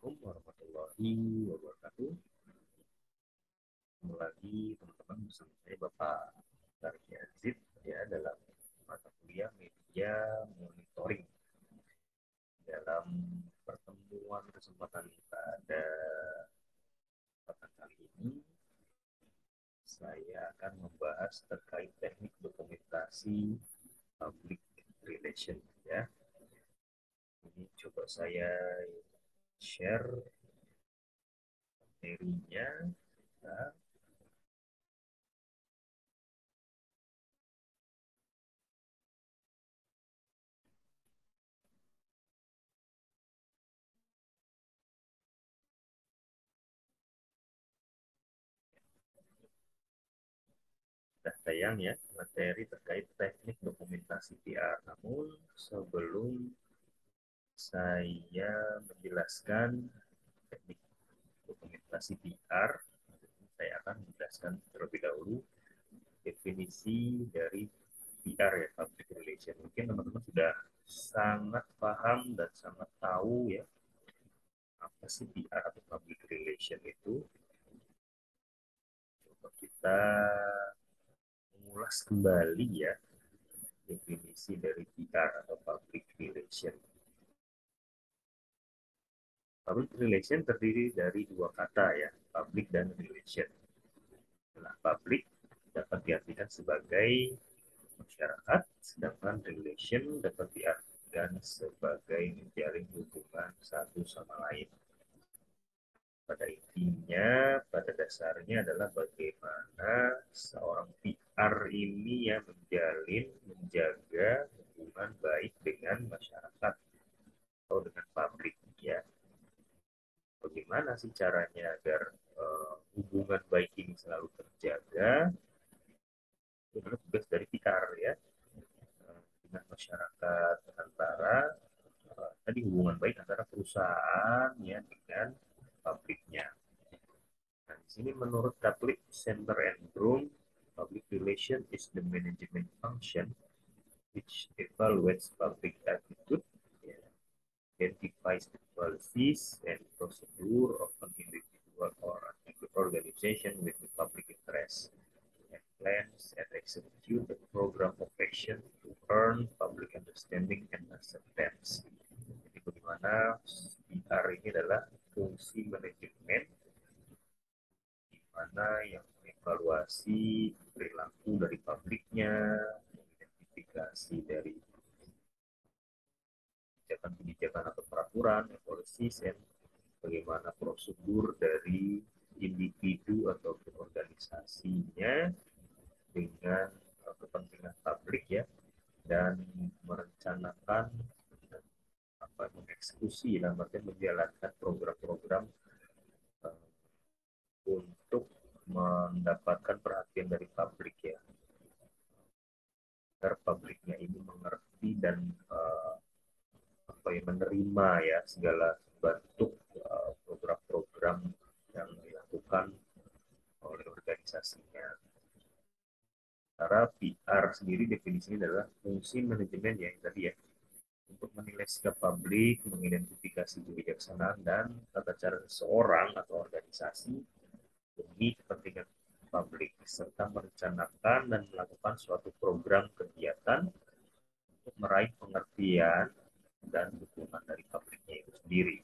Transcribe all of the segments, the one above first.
Assalamualaikum warahmatullahi wabarakatuh. Ketemu lagi teman-teman bersama saya Bapak Tarki Azib ya dalam mata kuliah media monitoring. Dalam pertemuan kesempatan pada kesempatan kali ini saya akan membahas terkait teknik dokumentasi public relation ya. Ini coba saya share materinya. Nah, sudah tayang ya materi terkait teknik dokumentasi PR. Namun sebelum saya menjelaskan teknik dokumentasi PR, saya akan menjelaskan terlebih dahulu definisi dari PR ya, public relation. Mungkin teman-teman sudah sangat paham dan sangat tahu ya apa sih PR atau public relation itu. Coba kita mengulas kembali ya definisi dari PR atau public relation. Public relation terdiri dari dua kata ya, public dan relation. Nah, public dapat diartikan sebagai masyarakat, sedangkan relation dapat diartikan sebagai menjalin hubungan satu sama lain. Pada intinya, pada dasarnya adalah bagaimana seorang PR ini ya menjalin, menjaga hubungan baik dengan masyarakat atau dengan publik ya. Bagaimana sih caranya agar hubungan baik ini selalu terjaga? Itu adalah tugas dari PR ya, dengan masyarakat antara tadi hubungan baik antara perusahaan ya dengan pabriknya. Nah, di sini menurut Kaplik Center and Broom, public relation is the management function which evaluates public attitude, ya, identifies the policies and procedure of an individual or an organization with the public interest, and plans and execute the program of action to earn public understanding and acceptance. Jadi bagaimana PR ini adalah fungsi manajemen di mana yang mengevaluasi perilaku dari pabriknya, mengidentifikasi dari kebijakan-kebijakan atau peraturan, policies, dan bagaimana prosedur dari individu atau organisasinya dengan kepentingan publik ya, dan merencanakan apa mengeksekusi dalam artian menjalankan program-program uh, untuk mendapatkan perhatian dari publik ya, agar publiknya ini mengerti dan apa ya menerima ya segala bentuk program-program yang dilakukan oleh organisasinya. Cara PR sendiri definisinya adalah fungsi manajemen yang tadi ya, untuk menilai sikap publik, mengidentifikasi kebijaksanaan dan tata cara seseorang atau organisasi demi kepentingan publik, serta merencanakan dan melakukan suatu program kegiatan untuk meraih pengertian dan dukungan dari publiknya itu sendiri.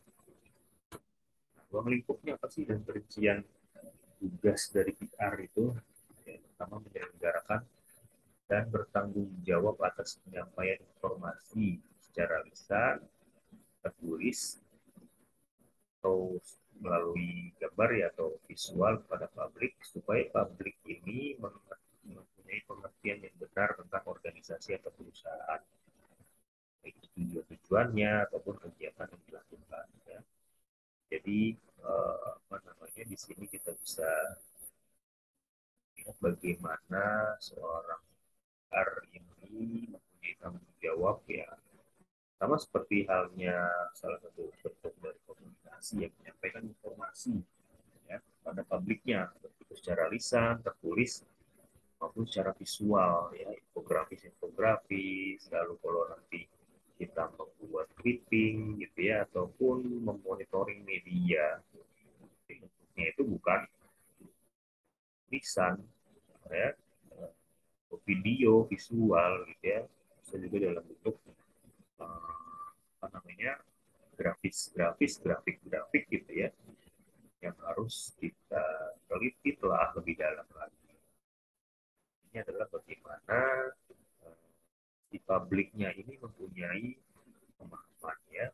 Ruang lingkupnya apa sih dan perincian tugas dari PR itu? Yang pertama menyelenggarakan dan bertanggung jawab atas penyampaian informasi secara lisan, tertulis, atau melalui gambar ya atau visual kepada publik supaya publik ini mempunyai pengertian yang benar tentang organisasi atau perusahaan, baik tujuan-tujuannya ataupun kegiatan yang dilakukan ya. Jadi apa namanya di sini kita bisa lihat bagaimana seorang PR ini mempunyai tanggung jawab ya, sama seperti halnya salah satu bentuk dari komunikasi yang menyampaikan informasi ya pada publiknya, begitu secara lisan, tertulis maupun secara visual ya, infografis lalu kalau nanti kita membuat clipping gitu ya, ataupun memonitoring media. Bentuknya itu bukan tulisan ya, video, visual gitu ya, bisa juga dalam bentuk apa namanya, grafik gitu ya, yang harus kita teliti telah lebih dalam lagi. Ini adalah bagaimana di publiknya ini mempunyai pemahaman ya,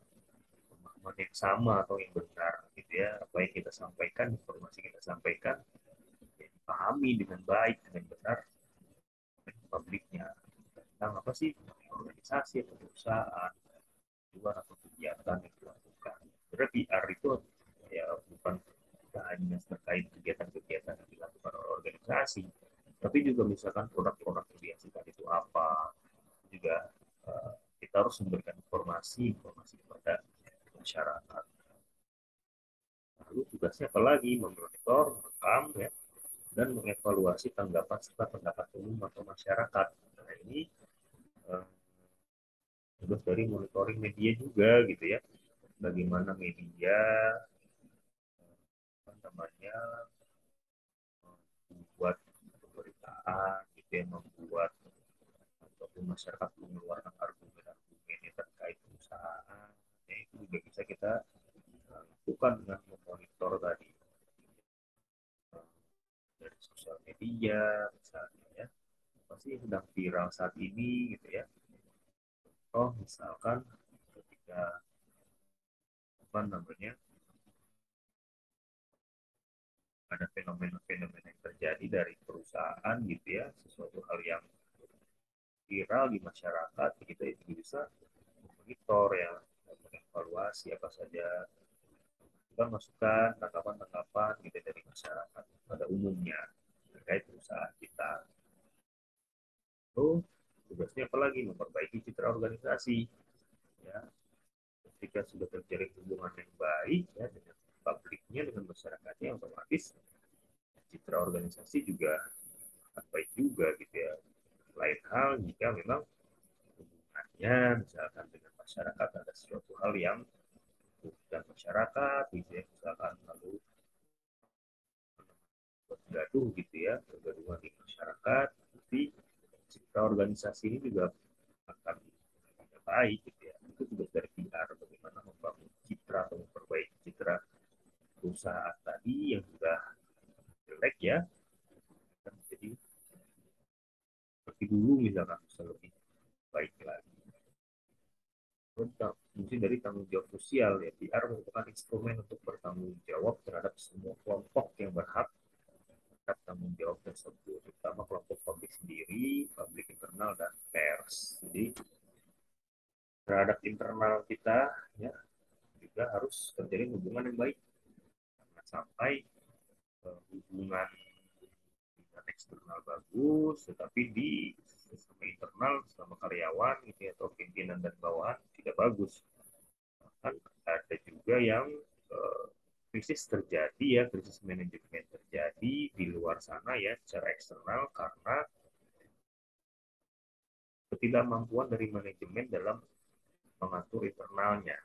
pemahaman yang sama atau yang benar gitu ya, apa yang kita sampaikan, informasi kita sampaikan ya, dipahami dengan baik, dengan benar oleh publiknya tentang apa sih organisasi atau perusahaan luar atau kegiatan yang dilakukan. Berarti PR itu ya bukan hanya terkait kegiatan-kegiatan yang dilakukan oleh organisasi, tapi juga misalkan produk-produk yang dihasilkan itu apa, juga kita harus memberikan informasi kepada masyarakat. Lalu tugasnya apalagi memonitor, merekam, ya, dan mengevaluasi tanggapan serta pendapat umum atau masyarakat. Nah ini eh, tugas dari monitoring media juga gitu ya. Bagaimana media apa namanya membuat pemberitaan, gitu ya, membuat ataupun masyarakat mengeluarkan argumen-argumen yang terkait perusahaan. Ya, itu juga bisa kita lakukan dengan memonitor tadi dari sosial media misalnya ya, pasti sedang viral saat ini gitu ya. Oh misalkan ketika apa namanya ada fenomena-fenomena yang terjadi dari perusahaan gitu ya, sesuatu hal yang viral di masyarakat, kita itu bisa monitor ya, mengevaluasi apa saja, juga masukan tanggapan-tanggapan gitu dari masyarakat pada umumnya terkait perusahaan kita. Lalu tugasnya apalagi memperbaiki citra organisasi ya, ketika sudah terjalin hubungan yang baik ya dengan publiknya, dengan masyarakatnya, otomatis citra organisasi juga akan baik juga gitu ya. Lain hal jika memang hubungannya misalkan dengan masyarakat ada sesuatu hal yang bukan masyarakat gitu ya, misalkan lalu gaduh gitu ya, kegaduhan di masyarakat, tapi citra organisasi ini juga akan baik gitu ya. Itu tugas dari PR, bagaimana membangun citra atau memperbaiki citra perusahaan tadi yang sudah jelek ya, kan jadi seperti dulu misalkan bisa lebih baik lagi. Fungsi dari tanggung jawab sosial ya, PR merupakan instrumen untuk bertanggung jawab terhadap semua kelompok yang berhak terhadap tanggung jawab tersebut, terutama kelompok publik sendiri, publik internal, dan pers. Jadi terhadap internal kita ya juga harus terjadi hubungan yang baik, karena sampai hubungan dengan eksternal bagus, tetapi di sama internal sama karyawan gitu ya, atau pimpinan dan bawahan tidak bagus. Kan ada juga yang eh, krisis terjadi ya, krisis manajemen terjadi di luar sana ya, secara eksternal karena ketidakmampuan dari manajemen dalam mengatur internalnya.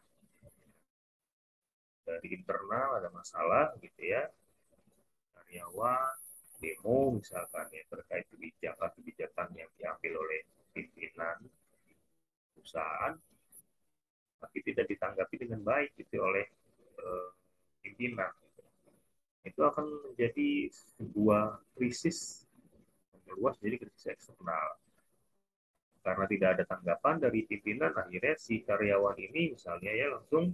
Dari internal ada masalah gitu ya, karyawan demo misalkan ya terkait kebijakan yang diambil oleh pimpinan perusahaan, tapi tidak ditanggapi dengan baik gitu oleh pimpinan. Itu akan menjadi sebuah krisis meluas, jadi krisis eksternal. Karena tidak ada tanggapan dari pimpinan, akhirnya si karyawan ini misalnya ya langsung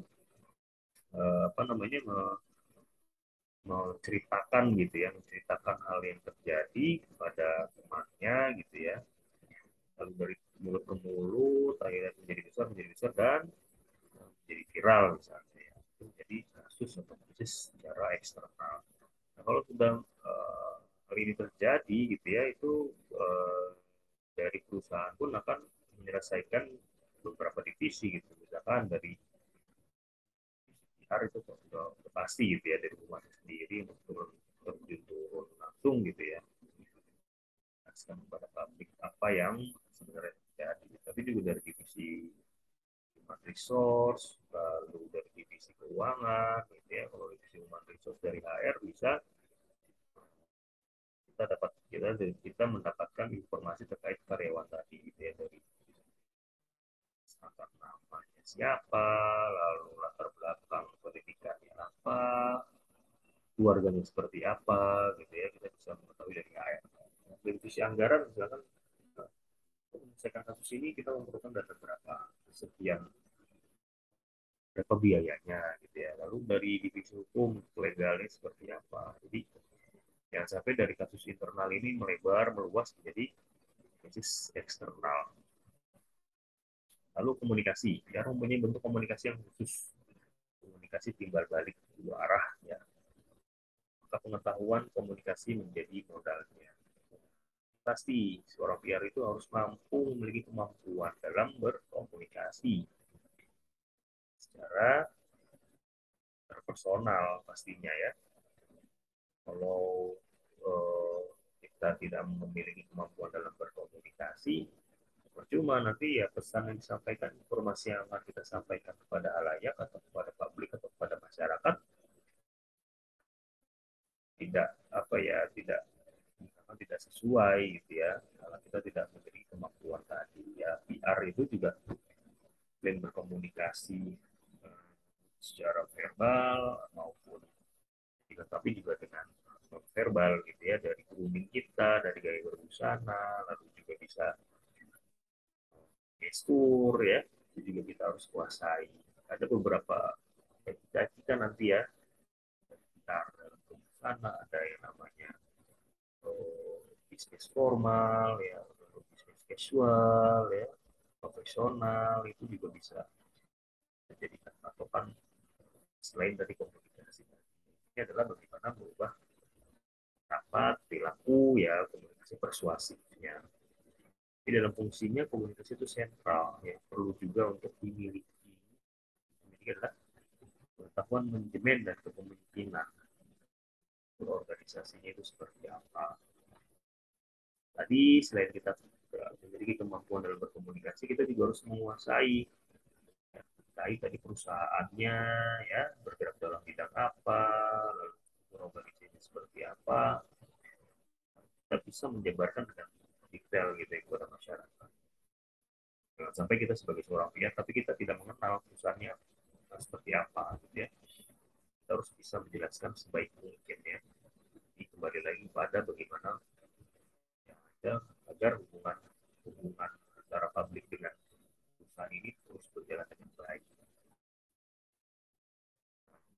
apa namanya menceritakan gitu ya, menceritakan hal yang terjadi kepada temannya gitu ya, lalu dari mulut ke mulut akhirnya menjadi besar dan menjadi viral misalnya ya. Itu menjadi kasus atau krisis secara eksternal. Nah, kalau sedang hal ini terjadi gitu ya, itu dari perusahaan pun akan menyelesaikan beberapa divisi gitu, misalkan dari PR itu sudah pasti gitu ya, dari rumah sendiri untuk turun langsung gitu ya, jelaskan kepada publik apa yang sebenarnya terjadi, tapi juga dari divisi human resource, lalu dari divisi keuangan, gitu ya. Kalau divisi human resource dari HR bisa kita mendapatkan informasi terkait karyawan tadi, gitu ya, dari misalkan namanya siapa, lalu latar belakang pendidikannya apa, keluarganya seperti apa, gitu ya, kita bisa mengetahui dari HR. Dari sisi anggaran misalkan menyelesaikan kasus ini kita memerlukan dana berapa, sekian, berapa biayanya, gitu ya. Lalu dari divisi hukum legalnya seperti apa. Jadi jangan sampai dari kasus internal ini melebar meluas menjadi kasus eksternal. Lalu komunikasi, ya mempunyai bentuk komunikasi yang khusus, komunikasi timbal balik dua arah, ya. Maka pengetahuan komunikasi menjadi modalnya. Pasti seorang PR itu harus mampu memiliki kemampuan dalam berkomunikasi secara personal pastinya, ya. Kalau eh, kita tidak memiliki kemampuan dalam berkomunikasi, percuma nanti ya pesan yang disampaikan, informasi yang akan kita sampaikan kepada halayak atau kepada publik atau kepada masyarakat tidak apa ya tidak sesuai, gitu ya, kalau kita tidak memiliki kemampuan tadi, ya. PR itu juga selain berkomunikasi secara verbal maupun tapi juga dengan verbal, gitu ya, dari grooming kita, dari gaya berbusana, lalu juga bisa gestur, ya, itu juga kita harus kuasai. Ada beberapa kita nanti, ya, kita dalam berbusana ada yang namanya bisnis formal, ya, bisnis casual, ya, profesional, itu juga bisa menjadikan patokan selain dari komunikasi. Ini adalah bagaimana merubah rapat, perilaku, ya, komunikasi persuasifnya. Di dalam fungsinya komunikasi itu sentral, ya, perlu juga untuk dimiliki. Ini adalah pengetahuan manajemen dan kepemimpinan. Organisasinya itu seperti apa. Tadi selain kita memiliki kemampuan dalam berkomunikasi, kita juga harus menguasai, ya, tadi perusahaannya, ya, bergerak dalam bidang apa, lalu organisasinya seperti apa, kita bisa menjabarkan dengan detail, gitu ya, kepada masyarakat. Jangan sampai kita sebagai seorang pihak tapi kita tidak mengenal perusahaannya seperti apa, gitu ya. Kita harus bisa menjelaskan sebaik mungkin, ya. Ini kembali lagi pada bagaimana yang ada agar hubungan hubungan antara publik dengan perusahaan ini terus berjalan dengan baik.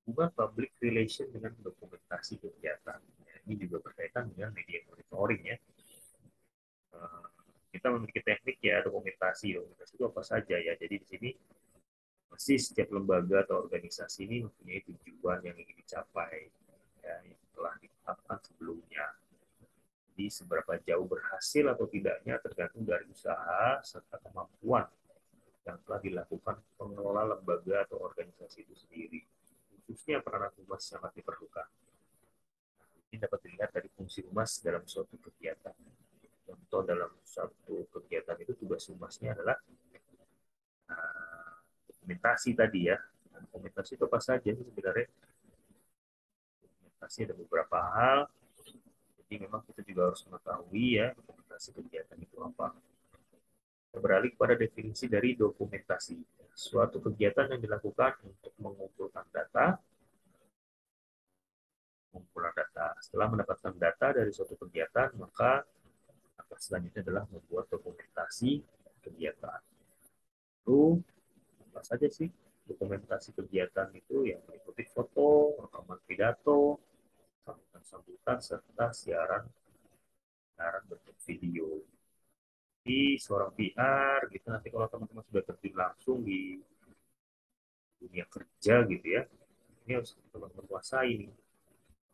Hubungan public relation dengan dokumentasi kegiatan. Ya, ini juga berkaitan dengan media monitoring, ya. Eh, kita memiliki teknik, ya, dokumentasi. Dokumentasi itu apa saja, ya. Jadi di sini pasti setiap lembaga atau organisasi ini mempunyai tujuan yang ingin dicapai, ya, yang telah ditetapkan sebelumnya. Jadi seberapa jauh berhasil atau tidaknya tergantung dari usaha serta kemampuan yang telah dilakukan pengelola lembaga atau organisasi itu sendiri. Khususnya peranan humas sangat diperlukan. Ini dapat dilihat dari fungsi humas dalam suatu kegiatan. Contoh dalam suatu kegiatan itu tugas humasnya adalah dokumentasi tadi, ya. Dokumentasi itu apa saja sebenarnya? Dokumentasi ada beberapa hal. Jadi memang kita juga harus mengetahui, ya, dokumentasi kegiatan itu apa. Kita beralih pada definisi dari dokumentasi. Suatu kegiatan yang dilakukan untuk mengumpulkan data. Setelah mendapatkan data dari suatu kegiatan, maka langkah selanjutnya adalah membuat dokumentasi kegiatan. Lalu apa saja sih dokumentasi kegiatan itu? Yang meliputi foto, rekaman pidato, sambutan-sambutan, serta siaran bentuk video. Di seorang PR gitu, nanti kalau teman-teman sudah terjun langsung di dunia kerja, gitu ya, ini harus teman-teman kuasai nih,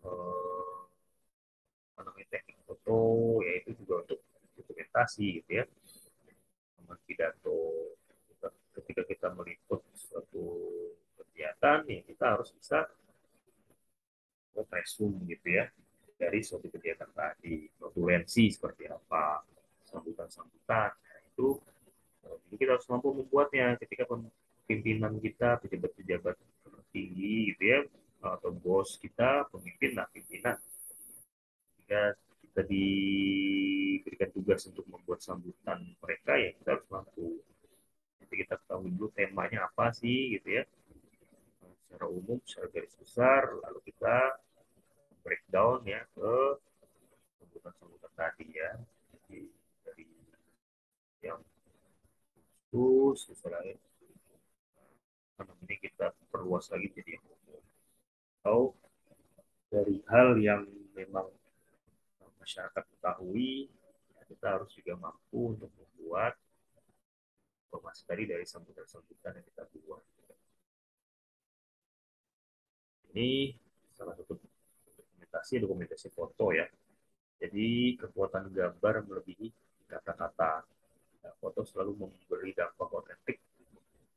eh, namanya teknik foto, yaitu juga untuk dokumentasi, gitu ya, rekaman pidato. Ketika kita meliput suatu kegiatan, ya kita harus bisa resume, gitu ya, dari suatu kegiatan tadi, notulensi seperti apa, sambutan-sambutan, nah, itu jadi kita harus mampu membuatnya ketika pimpinan kita, pejabat-pejabat tinggi gitu ya, atau bos kita, pemimpin, nah pimpinan. Jika kita diberikan tugas untuk membuat sambutan mereka, ya kita harus mampu. Jadi kita ketahui dulu temanya apa sih gitu ya, secara umum, secara garis besar, lalu kita breakdown ya ke sambutan-sambutan tadi ya. Jadi dari yang khusus, misalnya, karena ini kita perluas lagi jadi yang umum. Atau dari hal yang memang masyarakat ketahui, ya kita harus juga mampu untuk membuat informasi tadi dari sambutan-sambutan yang kita buat. Ini salah satu dokumentasi foto ya. Jadi kekuatan gambar melebihi kata-kata. Nah, foto selalu memberi dampak otentik.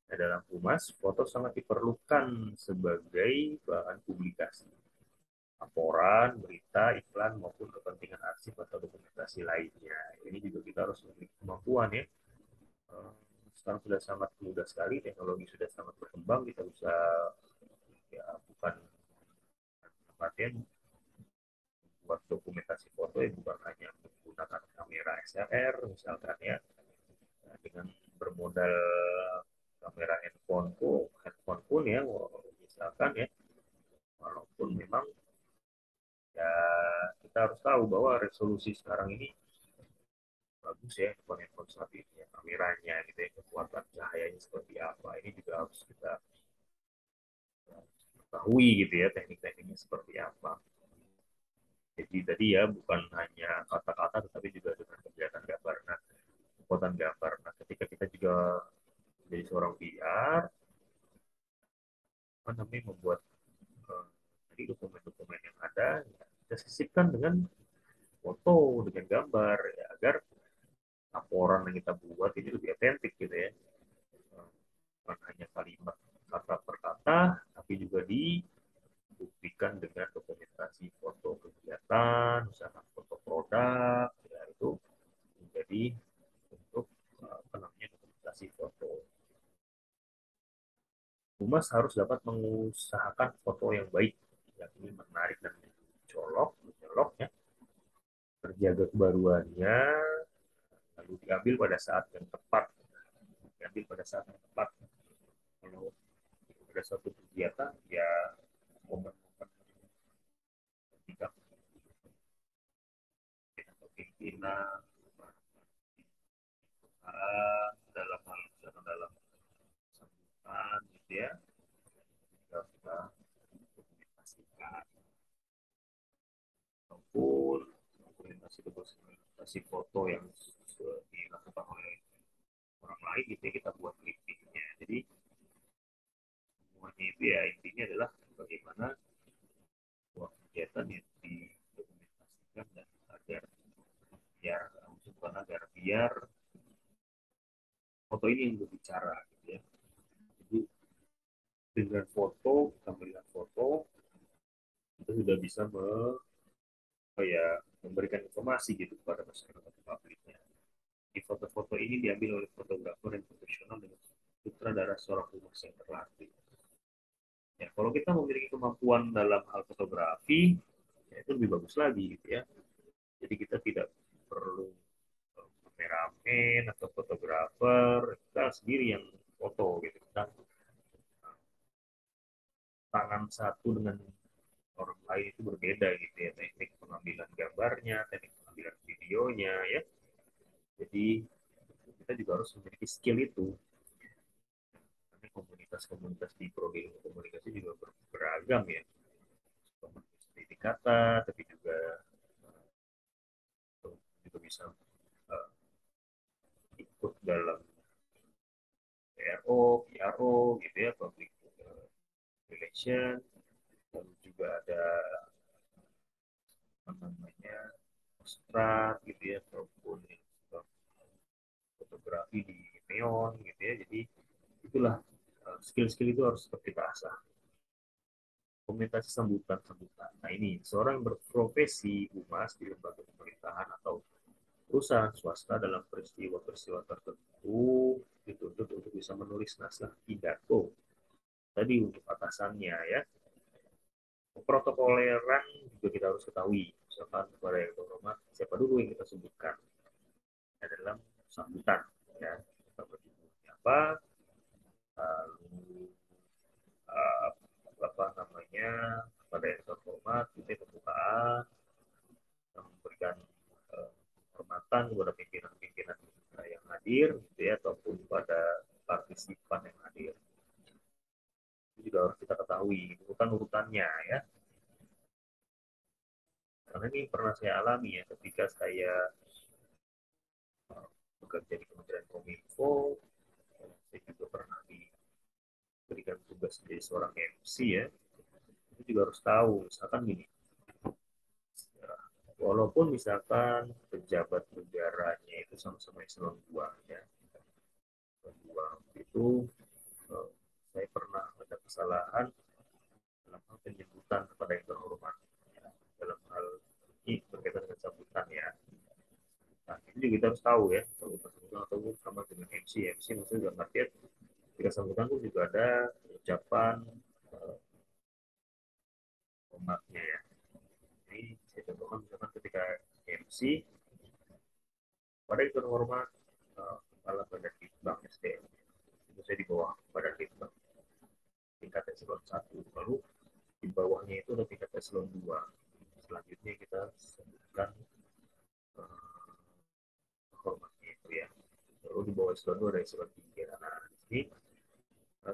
Nah, dalam humas, foto sangat diperlukan sebagai bahan publikasi, laporan, berita, iklan, maupun kepentingan arsip atau dokumentasi lainnya. Ini juga kita harus memiliki kemampuan ya. Sekarang sudah sangat mudah sekali, teknologi sudah sangat berkembang, kita bisa ya bukan artinya buat dokumentasi foto ya bukan hanya menggunakan kamera SLR misalkan ya. Nah, dengan bermodal kamera handphone pun ya misalkan ya, walaupun memang ya kita harus tahu bahwa resolusi sekarang ini bagus ya handphone saat ini ya, kameranya gitu ya, kekuatan cahayanya seperti apa, ini juga harus kita ketahui gitu ya, teknik-tekniknya seperti apa. Jadi tadi ya bukan hanya kata-kata tetapi juga dengan kegiatan gambar. Nah, kekuatan gambar. Nah, ketika kita juga menjadi seorang PR, apa namanya, membuat jadi dokumen-dokumen yang ada, ya, kita sisipkan dengan foto, dengan gambar, ya, agar laporan yang kita buat ini lebih otentik gitu ya. Bukan hanya kalimat kata per kata, tapi juga dibuktikan dengan dokumentasi foto kegiatan, misalkan foto produk, ya itu menjadi untuk apa namanya dokumentasi foto. Humas harus dapat mengusahakan foto yang baik, yakni menarik dan mencolok ya, terjaga kebaruannya, lalu diambil pada saat yang tepat, diambil pada saat yang tepat. Kalau pada suatu kegiatan, ya momen-momen ketika pimpinan dalam hal dalam sambutan gitu ya, kita komunikasikan ataupun dokumentasi foto yang dilakukan oleh orang lain gitu ya, kita buat clippingnya. Jadi semuanya itu ya intinya adalah bagaimana sebuah kegiatan yang didokumentasikan dan agar biar bukan agar biar foto ini yang berbicara gitu ya. Jadi dengan foto, kita melihat foto, kita sudah bisa ya, memberikan informasi gitu kepada masyarakat atau publiknya. Di foto-foto ini diambil oleh fotografer yang profesional dengan sutradara seorang humas yang terlatih. Ya, kalau kita memiliki kemampuan dalam hal fotografi, ya itu lebih bagus lagi gitu ya. Jadi kita tidak perlu kameramen atau fotografer, kita sendiri yang foto gitu. Kita tangan satu dengan orang lain itu berbeda gitu ya, teknik pengambilan gambarnya, teknik pengambilan videonya ya. Jadi kita juga harus memiliki skill itu. Karena komunitas-komunitas di prodi ilmu komunikasi juga beragam ya. Komunitas pendidik kata, tapi juga juga bisa uh, ikut dalam PRO, PRO gitu ya, public relation, lalu juga ada apa namanya strat gitu ya, ataupun fotografi di neon gitu ya. Jadi itulah skill-skill itu harus seperti bahasa komunikasi sambutan-sambutan. Nah ini seorang berprofesi humas di lembaga pemerintahan atau perusahaan swasta dalam peristiwa-peristiwa tertentu dituntut untuk bisa menulis naskah pidato tadi untuk atasannya ya. Protokoleran juga kita harus ketahui, misalkan kepada yang terhormat siapa dulu yang kita sebutkan dalam sambutan ya, apa, lalu uh, apa namanya, pada yang terhormat itu pembukaan yang memberikan hormatan kepada pimpinan-pimpinan yang hadir gitu ya, ataupun pada partisipan yang hadir. Itu juga harus kita ketahui urutan-urutannya ya, karena ini pernah saya alami ya ketika saya bekerja di Kementerian Kominfo. Saya juga pernah diberikan tugas menjadi seorang MC ya, itu juga harus tahu misalkan gini, walaupun misalkan pejabat negaranya itu sama-sama eselon 2 ya, dua itu, eh, saya pernah ada kesalahan dalam hal penyebutan kepada yang terhormat ya, dalam hal ini berkaitan dengan sambutan ya. Nah, ini juga kita harus tahu ya, sambutan atau sama dengan MC. MC maksudnya dalam artian ketika sambutan pun juga ada ucapan hormatnya ya. Ini saya contohkan misalkan ketika MC, pada yang terhormat kepala badan litbang SDM, itu saya di bawah badan litbang tingkat eselon 1, lalu di bawahnya itu ada tingkat eselon 2. Selanjutnya kita sebutkan uh, hormatnya itu ya, lalu di bawah eselon 2 ada eselon 3. Nah di sini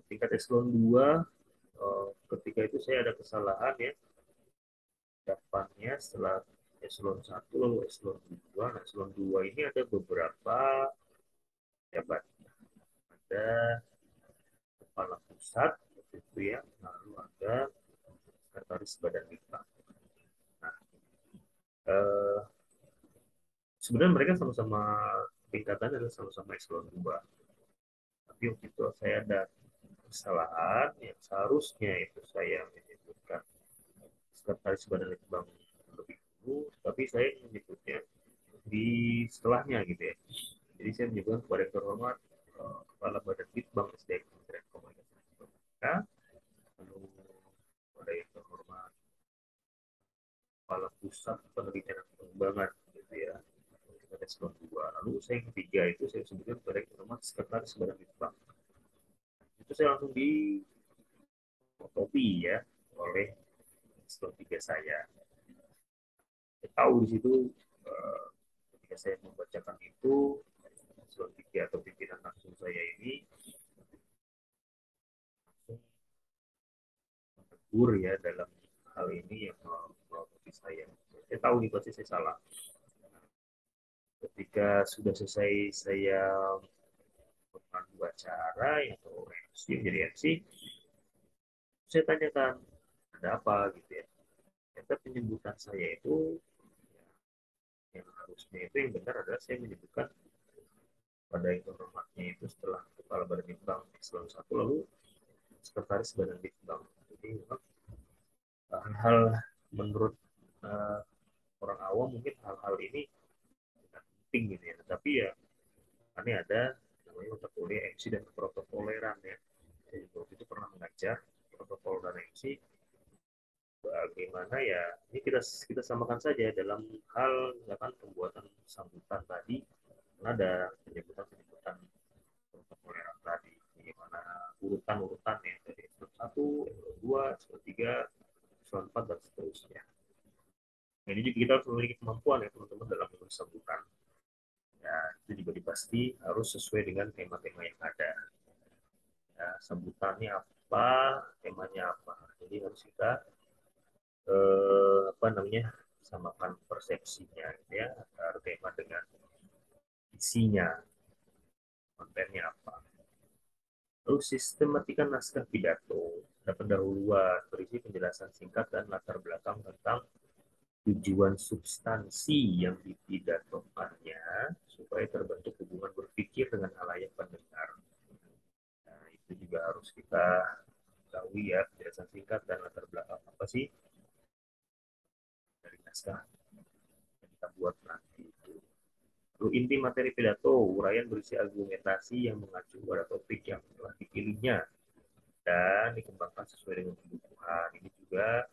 tingkat eselon 2, ketika itu saya ada kesalahan ya, depannya setelah eselon 1 lalu eselon 2. Nah eselon 2 ini ada beberapa jabat, ada kepala pusat itu ya, lalu ada sekretaris badan litbang. Nah, eh, sebenarnya mereka sama-sama tingkatan adalah sama-sama eselon 2. Tapi waktu itu saya ada kesalahan yang seharusnya itu saya menyebutkan sekretaris badan litbang lebih dulu, tapi saya menyebutnya di setelahnya gitu ya. Jadi saya menyebutkan kepada yang terhormat kepala badan litbang SDM Kementerian Komunikasi dan Informatika, lalu kepada yang terhormat kepala pusat penelitian dan pengembangan gitu ya, kita eselon 2. Lalu saya yang ketiga itu saya sebutkan kepada yang terhormat sekretaris badan litbang. Itu saya langsung di fotokopi ya oleh eselon 3 saya. Saya tahu di situ ketika saya membacakan itu, eselon 3 atau pimpinan langsung saya ini langsung menegur ya dalam hal ini yang melotopi saya. Saya tahu nih pasti saya salah. Ketika sudah selesai saya memandu acara atau MC, menjadi MC, saya tanyakan ada apa gitu ya. Ternyata penyebutan saya itu yang harusnya itu yang benar adalah saya menyebutkan pada yang hormatnya itu setelah kepala badan litbang eselon 1 lalu sekretaris badan litbang. Jadi memang hal-hal menurut uh, orang awam mungkin hal-hal ini tidak penting gitu ya, tapi ya ini ada namanya mata kuliah MC dan protokoleran ya. Jadi waktu itu pernah mengajar protokol dan MC, bagaimana ya, ini kita kita samakan saja dalam hal misalkan pembuatan sambutan tadi, ada penyebutan protokoleran tadi, bagaimana urutan-urutan ya dari eselon 1, eselon 2, eselon 3, eselon 4 dan seterusnya. Nah, ini juga kita harus memiliki kemampuan ya teman-teman dalam menulis sambutan. Ya, itu juga dipasti harus sesuai dengan tema-tema yang ada. Ya, sambutannya apa, temanya apa. Jadi harus kita apa namanya, samakan persepsinya gitu ya, antara tema dengan isinya, kontennya apa. Lalu sistematika naskah pidato, ada pendahuluan berisi penjelasan singkat dan latar belakang tentang tujuan substansi yang dipidatokannya supaya terbentuk hubungan berpikir dengan halayak pendengar. Nah, itu juga harus kita tahu ya, penjelasan singkat dan latar belakang apa sih dari naskah yang kita buat nanti itu. Inti materi pidato, uraian berisi argumentasi yang mengacu pada topik yang telah dipilihnya dan dikembangkan sesuai dengan kebutuhan. Ini juga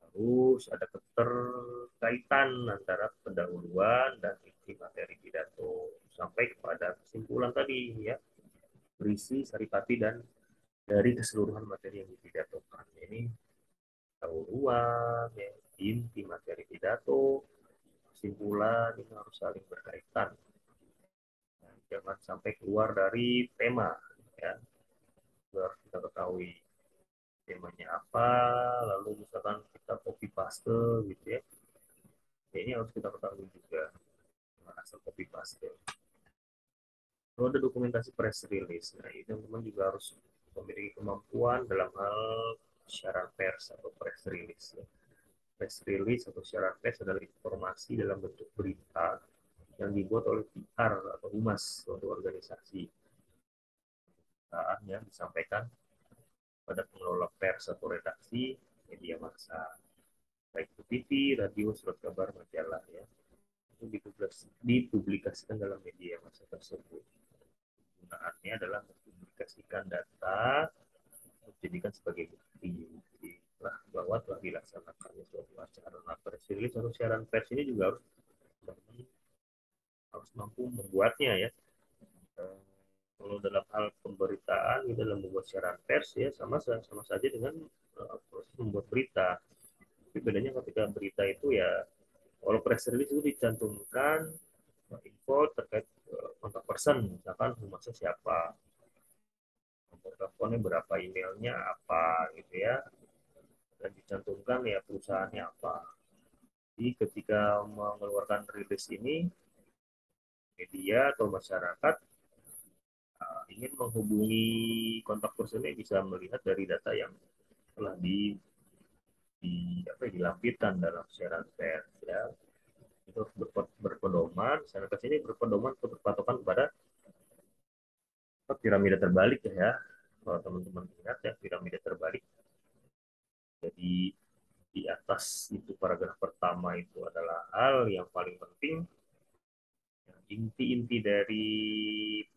harus ada keterkaitan antara pendahuluan dan inti materi pidato sampai kepada kesimpulan tadi ya, berisi saripati dan dari keseluruhan materi yang dipidatokan. Ini pendahuluan, ya, inti materi pidato, kesimpulan ini harus saling berkaitan. Nah, jangan sampai keluar dari tema ya. Harus kita ketahui temanya apa, lalu misalkan kita copy paste gitu ya. Ini harus kita ketahui juga, asal copy paste. Kalau ada dokumentasi press release, nah ini teman-teman juga harus memiliki kemampuan dalam hal siaran pers atau press release. Ya. Press release atau siaran pers adalah informasi dalam bentuk berita yang dibuat oleh PR atau humas suatu organisasi. Yang disampaikan pada pengelola pers atau redaksi media massa, baik itu TV, radio, surat kabar, majalah ya. Itu dipublikasikan dalam media massa tersebut. Gunaannya adalah mempublikasikan data dijadikan sebagai bukti lah bahwa telah dilaksanakannya suatu acara. Nah, press release atau siaran pers ini juga harus mampu membuatnya ya. Kalau dalam hal pemberitaan, kita dalam membuat siaran pers ya sama saja dengan proses membuat berita. Tapi bedanya ketika berita itu ya, kalau press release itu dicantumkan info terkait kontak person, misalkan humasnya siapa, nomor teleponnya berapa, emailnya apa gitu ya, dan dicantumkan ya perusahaannya apa. Jadi ketika mengeluarkan rilis ini, media atau masyarakat ingin menghubungi kontak personnya bisa melihat dari data yang telah dilampirkan dalam siaran pers ya. Itu harus berpedoman, siaran pers ini berpedoman atau berpatokan pada piramida terbalik ya. Kalau teman-teman ingat ya, piramida terbalik. Jadi di atas itu paragraf pertama itu adalah hal yang paling penting, inti-inti dari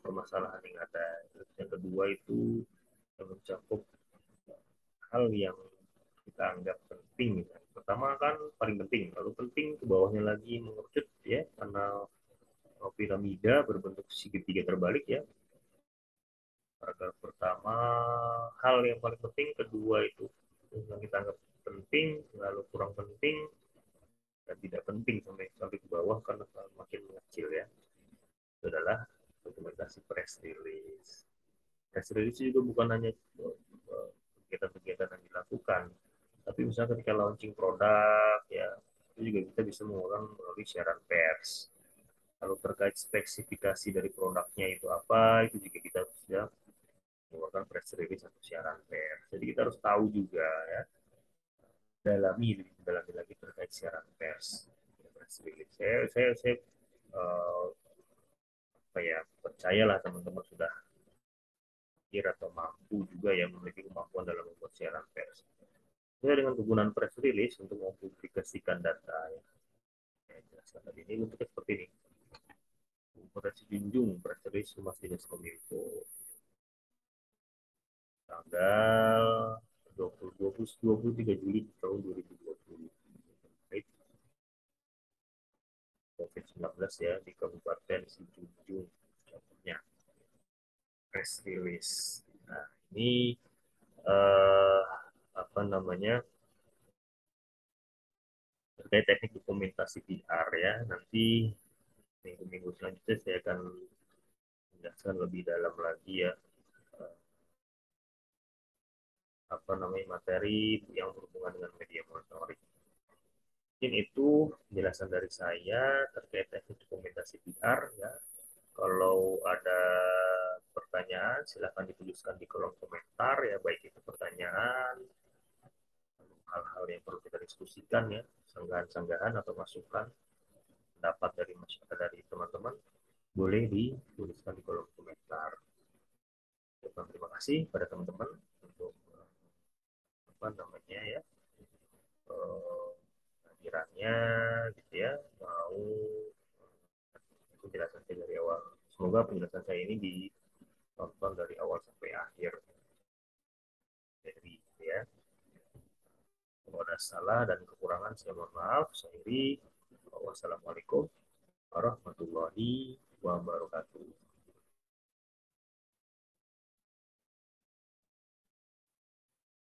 permasalahan yang ada. Terus yang kedua itu yang mencakup hal yang kita anggap penting. Pertama kan paling penting, lalu penting ke bawahnya lagi mengerucut ya, karena piramida berbentuk segitiga terbalik ya. Paragraf pertama hal yang paling penting, kedua itu yang kita anggap penting, lalu kurang penting, dan tidak penting sampai sampai ke bawah karena makin mengecil ya. Itu adalah dokumentasi press release. Press release juga bukan hanya kegiatan-kegiatan yang dilakukan, tapi misalnya ketika launching produk ya, itu juga kita bisa menggunakan melalui siaran pers. Lalu terkait spesifikasi dari produknya itu apa, itu juga kita bisa mengeluarkan press release atau siaran pers. Jadi kita harus tahu juga ya, dalami lagi terkait siaran pers, press release. Saya apa ya, percayalah teman-teman sudah kira atau mampu juga ya, memiliki kemampuan dalam membuat siaran pers. Sesuai dengan kegunaan press release untuk mempublikasikan data ya. Saya jelaskan tadi ini bentuknya seperti ini. Operasi junjung press release Humas Dinas Kominfo tanggal 23 Juli tahun 2020 terkait COVID-19 ya di Kabupaten Sijunjung, contohnya press release. Nah, ini eh, apa namanya, terkait teknik dokumentasi PR ya. Nanti minggu-minggu selanjutnya saya akan menjelaskan lebih dalam lagi ya, eh, apa namanya, materi yang berhubungan dengan media monitoring. Mungkin itu penjelasan dari saya terkait teknik dokumentasi PR ya. Kalau ada pertanyaan silahkan dituliskan di kolom komentar ya, baik itu pertanyaan, hal-hal yang perlu kita diskusikan ya, sanggahan-sanggahan atau masukan, pendapat dari masyarakat, dari teman-teman, boleh dituliskan di kolom komentar. Terima kasih pada teman-teman untuk apa namanya ya, kehadirannya gitu ya, mau penjelasan saya dari awal. Semoga penjelasan saya ini ditonton dari awal sampai akhir. Jadi ya, kalau ada salah dan kekurangan saya mohon maaf. Saya iri. Wassalamualaikum warahmatullahi wabarakatuh.